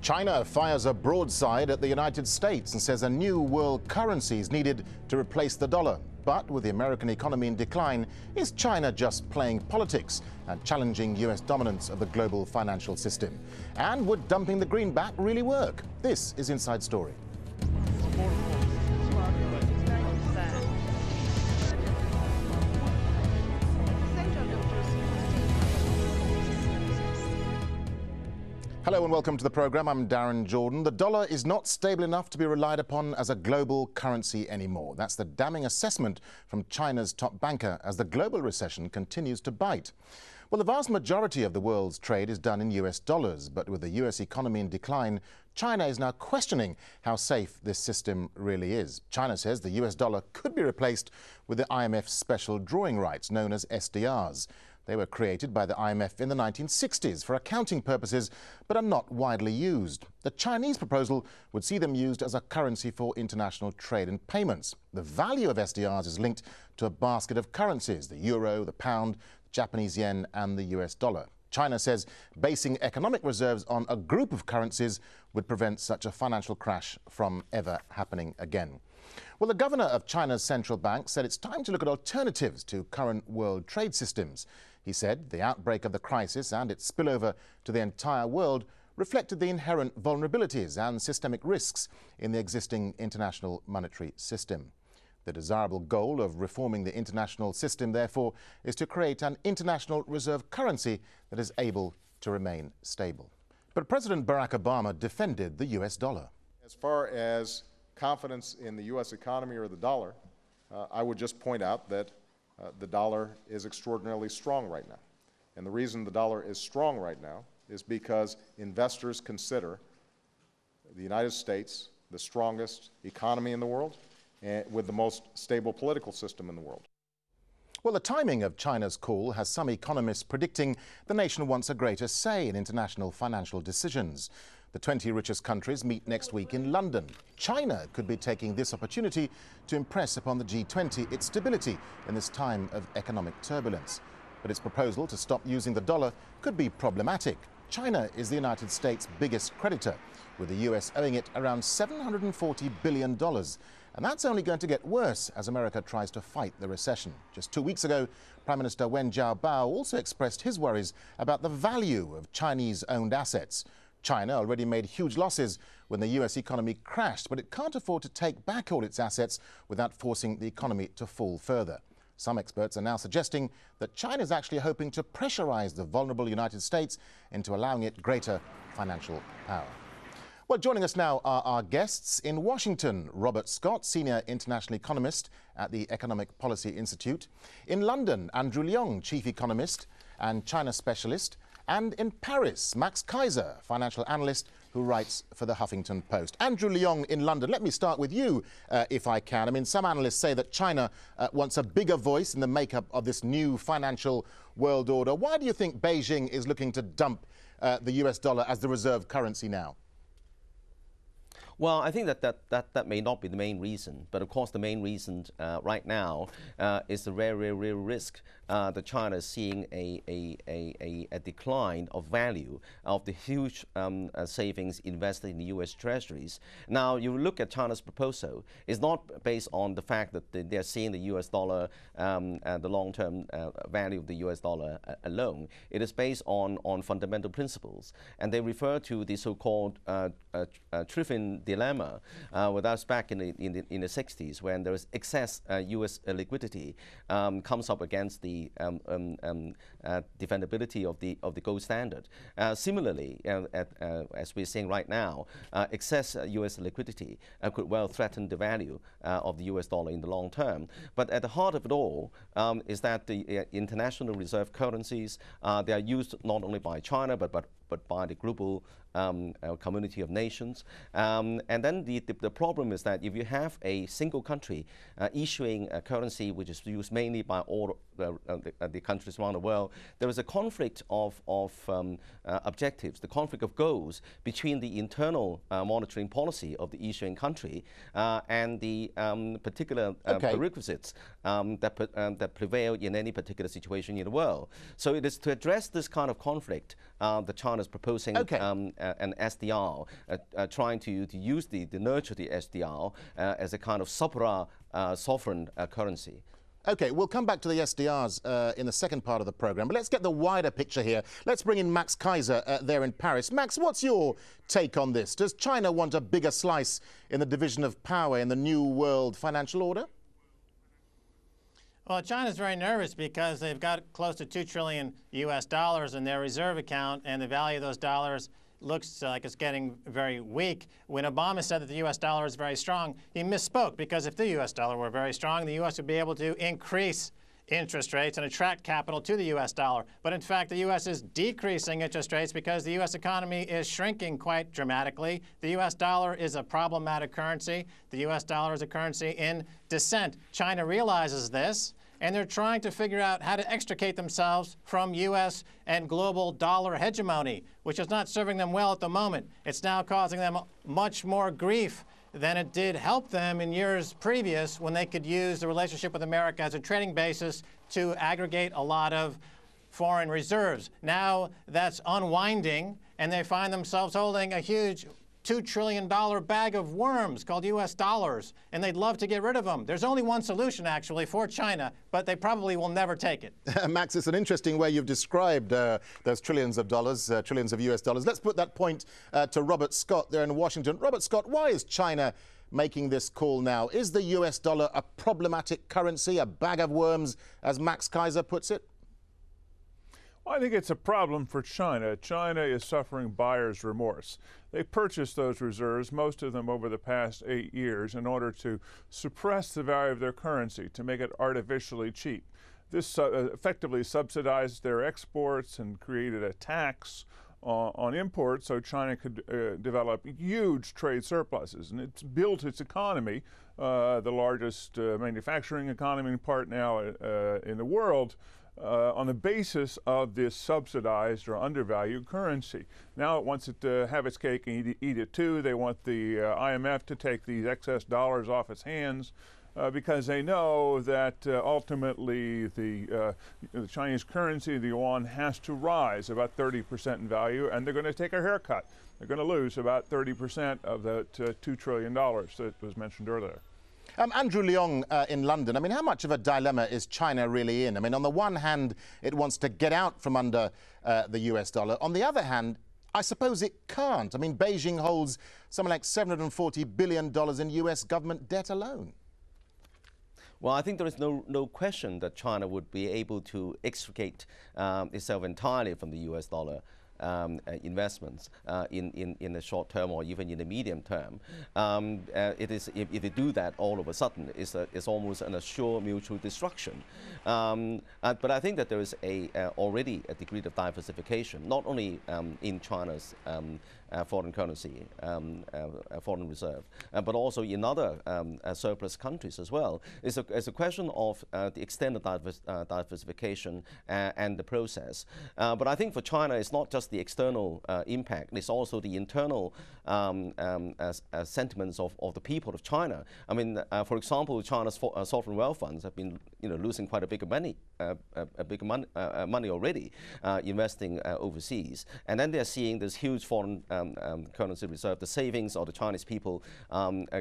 China fires a broadside at the United States and says a new world currency is needed to replace the dollar. But with the American economy in decline, is China just playing politics and challenging US dominance of the global financial system? And would dumping the greenback really work? This is Inside Story. Hello and welcome to the programme. I'm Darren Jordan. The dollar is not stable enough to be relied upon as a global currency anymore. That's the damning assessment from China's top banker as the global recession continues to bite. Well, the vast majority of the world's trade is done in US dollars, but with the US economy in decline, China is now questioning how safe this system really is. China says the US dollar could be replaced with the IMF's special drawing rights, known as SDRs. They were created by the IMF in the 1960s for accounting purposes, but are not widely used. The Chinese proposal would see them used as a currency for international trade and payments. The value of SDRs is linked to a basket of currencies: the euro, the pound, the Japanese yen and the US dollar. China says basing economic reserves on a group of currencies would prevent such a financial crash from ever happening again. Well, the governor of China's central bank said it's time to look at alternatives to current world trade systems. He said the outbreak of the crisis and its spillover to the entire world reflected the inherent vulnerabilities and systemic risks in the existing international monetary system. The desirable goal of reforming the international system, therefore, is to create an international reserve currency that is able to remain stable. But President Barak Obama defended the US dollar. As far as confidence in the U.S. economy or the dollar, I would just point out that the dollar is extraordinarily strong right now. And the reason the dollar is strong right now is because investors consider the United States the strongest economy in the world and with the most stable political system in the world. Well, the timing of China's call has some economists predicting the nation wants a greater say in international financial decisions. The 20 richest countries meet next week in London. China could be taking this opportunity to impress upon the G20 its stability in this time of economic turbulence. But its proposal to stop using the dollar could be problematic. China is the United States' biggest creditor, with the US owing it around $740 billion. And that's only going to get worse as America tries to fight the recession. Just 2 weeks ago, Prime Minister Wen Jiabao also expressed his worries about the value of Chinese-owned assets. China already made huge losses when the US economy crashed, but it can't afford to take back all its assets without forcing the economy to fall further. Some experts are now suggesting that China is actually hoping to pressurize the vulnerable United States into allowing it greater financial power. Well, joining us now are our guests. In Washington, Robert Scott, Senior International Economist at the Economic Policy Institute. In London, Andrew Leong, Chief Economist and China Specialist. And in Paris, Max Kaiser, financial analyst who writes for the Huffington Post. Andrew Leong in London, let me start with you, if I can. I mean, some analysts say that China wants a bigger voice in the makeup of this new financial world order. Why do you think Beijing is looking to dump the US dollar as the reserve currency now? Well, I think that may not be the main reason, but of course the main reason right now is the real risk that China is seeing a decline of value of the huge savings invested in the U.S. Treasuries. Now, you look at China's proposal, it's not based on the fact that they're seeing the U.S. dollar, the long-term value of the U.S. dollar alone. It is based on fundamental principles, and they refer to the so-called Triffin dilemma, with us back in the 60s, when there was excess U.S. liquidity comes up against the defendability of the gold standard. Similarly, as we're seeing right now, excess U.S. liquidity could well threaten the value of the U.S. dollar in the long term. But at the heart of it all is that the international reserve currencies, they are used not only by China but by the global community of nations. And then the problem is that if you have a single country issuing a currency which is used mainly by all the countries around the world, there is a conflict of objectives, the conflict of goals between the internal monitoring policy of the issuing country and the particular prerequisites that prevail in any particular situation in the world. So it is to address this kind of conflict that China is proposing an SDR, trying to use the nurture the SDR as a kind of sovereign currency. Okay, we'll come back to the SDRs in the second part of the programme, but let's get the wider picture here. Let's bring in Max Kaiser there in Paris. Max, what's your take on this? Does China want a bigger slice in the division of power in the new world financial order? Well, China's very nervous because they've got close to $2 trillion US in their reserve account, and the value of those dollars looks like it's getting very weak. When Obama said that the U.S. dollar is very strong, he misspoke, because if the U.S. dollar were very strong, the U.S. would be able to increase interest rates and attract capital to the U.S. dollar. But in fact, the U.S. is decreasing interest rates because the U.S. economy is shrinking quite dramatically. The U.S. dollar is a problematic currency. The U.S. dollar is a currency in descent. China realizes this, and they're trying to figure out how to extricate themselves from U.S. and global dollar hegemony, which is not serving them well at the moment. It's now causing them much more grief than it did help them in years previous, when they could use the relationship with America as a trading basis to aggregate a lot of foreign reserves. Now that's unwinding, and they find themselves holding a huge $2 trillion bag of worms called U.S. dollars, and they'd love to get rid of them. There's only one solution, actually, for China, but they probably will never take it. Max, it's an interesting way you've described those trillions of dollars, trillions of US dollars. Let's put that point to Robert Scott there in Washington. Robert Scott, why is China making this call now? Is the US dollar a problematic currency, a bag of worms, as Max Kaiser puts it? Well, I think it's a problem for China. China is suffering buyer's remorse. They purchased those reserves, most of them over the past 8 years, in order to suppress the value of their currency, to make it artificially cheap. This effectively subsidized their exports and created a tax on imports, so China could develop huge trade surpluses. And it's built its economy, the largest manufacturing economy part now in the world, on the basis of this subsidized or undervalued currency. Now it wants it to have its cake and eat it too. They want the IMF to take these excess dollars off its hands because they know that ultimately the Chinese currency, the yuan, has to rise about 30% in value, and they're going to take a haircut. They're going to lose about 30% of that $2 trillion that was mentioned earlier. Andrew Leong in London, I mean, how much of a dilemma is China really in? I mean, on the one hand, it wants to get out from under the US dollar. On the other hand, I suppose it can't. I mean, Beijing holds something like $740 billion in US government debt alone. Well, I think there is no question that China would be able to extricate itself entirely from the US dollar investments in the short term or even in the medium term. It is, if they do that all of a sudden, it's almost an assured mutual destruction. But I think that there is already a degree of diversification, not only in China's foreign currency, foreign reserve, but also in other surplus countries as well. It's a question of the extent of diversification and the process. But I think for China, it's not just the external impact, it's also the internal sentiments of the people of China. I mean, for example, China's sovereign wealth funds have been losing quite a big money already, investing overseas. And then they're seeing this huge foreign currency reserve, the savings of the Chinese people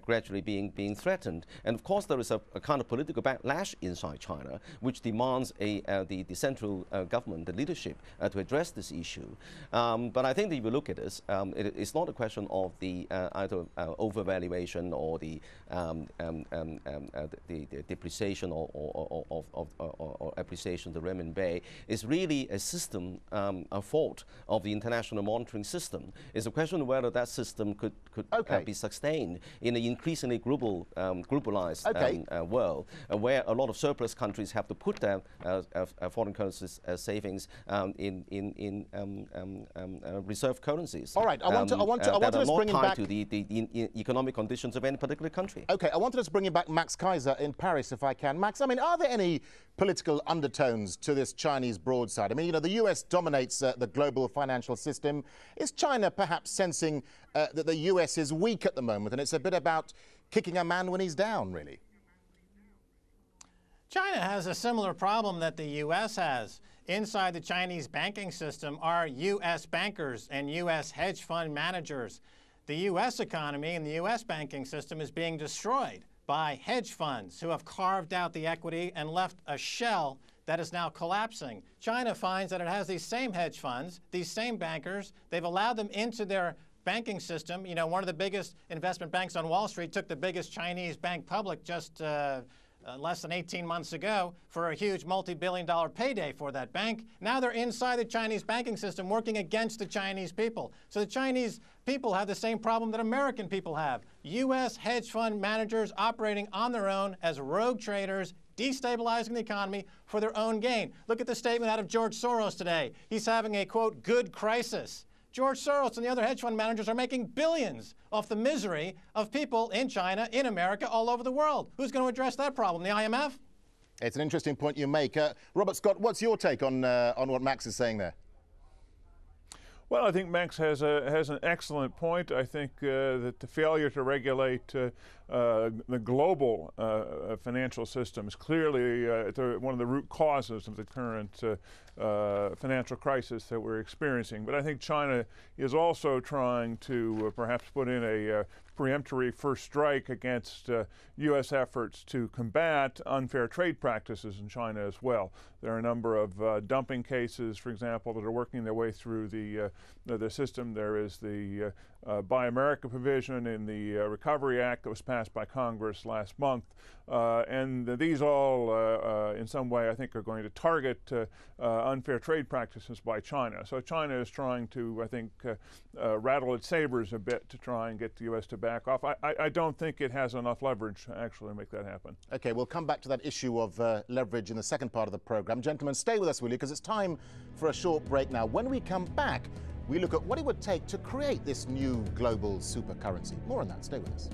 gradually being threatened. And of course, there is a kind of political backlash inside China, which demands the central government, the leadership, to address this issue. But I think that if you look at this, it's not a question of the either overvaluation or the depreciation or appreciation of the renminbi. It's really a system, a fault of the international monitoring system. It's a question of whether that system could be sustained in an increasingly globalized world, where a lot of surplus countries have to put their foreign currency savings in reserve currencies. All right, I want to bring him back to the economic conditions of any particular country. Okay, I wanted to bring you back Max Kaiser in Paris, if I can. Max, I mean, are there any political undertones to this Chinese broadside? I mean, the US dominates the global financial system. Is China perhaps sensing that the US is weak at the moment, and it's a bit about kicking a man when he's down, really? China has a similar problem that the U.S. has. inside the Chinese banking system are U.S. bankers and U.S. hedge fund managers. The U.S. economy and the U.S. banking system is being destroyed by hedge funds who have carved out the equity and left a shell that is now collapsing. China finds that it has these same hedge funds, these same bankers. They've allowed them into their banking system. You know, one of the biggest investment banks on Wall Street took the biggest Chinese bank public just less than 18 months ago for a huge multi-billion-dollar payday for that bank. Now they're inside the Chinese banking system working against the Chinese people. So the Chinese people have the same problem that American people have. U.S. hedge fund managers operating on their own as rogue traders, destabilizing the economy for their own gain. Look at the statement out of George Soros today. He's having a, quote, good crisis. George Soros and the other hedge fund managers are making billions off the misery of people in China, in America, all over the world. Who's going to address that problem? The IMF? It's an interesting point you make. Robert Scott, what's your take on what Max is saying there? Well, I think Max has an excellent point. I think that the failure to regulate the global financial system is clearly one of the root causes of the current financial crisis that we're experiencing. But I think China is also trying to perhaps put in a preemptory first strike against U.S. efforts to combat unfair trade practices in China as well. There are a number of dumping cases, for example, that are working their way through the system. There is the Buy America provision in the Recovery Act that was passed by Congress last month. And these all, in some way, I think, are going to target unfair trade practices by China. So China is trying to, I think, rattle its sabers a bit to try and get the U.S. to back off. I don't think it has enough leverage to actually make that happen. OK, we'll come back to that issue of leverage in the second part of the programme. Gentlemen, stay with us, will you? Because it's time for a short break now. When we come back, we look at what it would take to create this new global super currency. More on that. Stay with us.